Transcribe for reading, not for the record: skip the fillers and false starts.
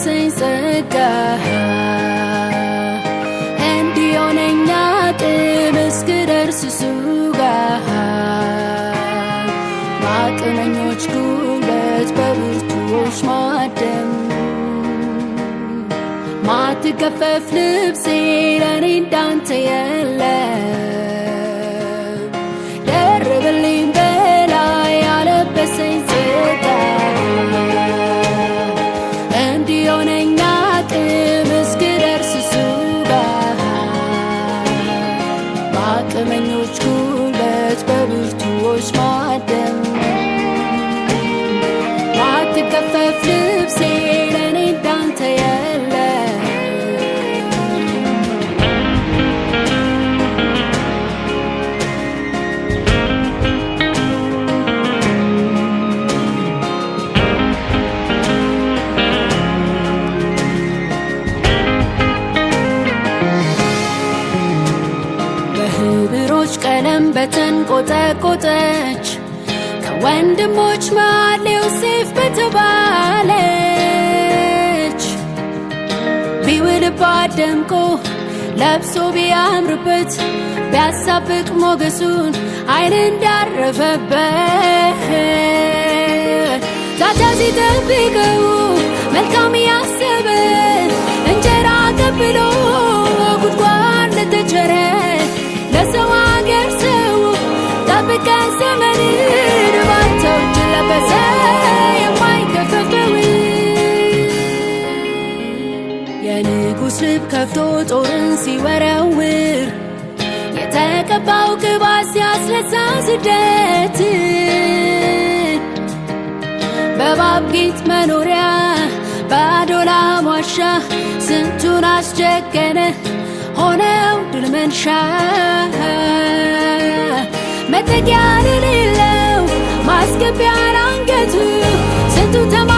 ያላበሰኝ ጸጋ እንዲሆነኛ አቅም እስክደርስ እሱ ጋር በአቅመኞች ጉልበት በብርቱዎች ማደም ማትገፈፍ ልብሴ ለኔ እንዳንተ የለም ደርብልኝ በላይ ያለበሰኝ ጸጋ እንዲሆነኝ አቅም እስክደርስ እሱ ጋር በአቅመኞች ጉልበት በብርቱዎች ማደም ማትገፈፍ ልብሴ ለኔ እንዳንተ የለም በህብሮች ቀለም በተንቆጠቆጠች ከወንድሞች መሃል ዮሴፍ በተባለች ቢውልባት ደምቆ ለብሶ ቢያምርበት ቢያሳብቅ ሞገሱን አይን እንዳረፈበት ዛቻ ሲጠብቀው መልካም ያሰበ እንጀራ ቀብሎ ጉድጓድ ለተቸረ ለሰው አገር ሰው ጠብቀ ዘመንን ባንተው እጅ ለበሰ የማይገፈፈው የንጉሥ ልብ ከፍቶ ጦርን ሲወረውር የተቀባው ቅባት ሲያስረሳ ስደት በእባብ ጌጥ መኖሪያ በአዶላም ዋሻ ስንቱን አስጀገነ ሆነው ድል መንሻ መጠጊያ ለሌለው ማስገቢያ አንገቱ ስንቱ ተማ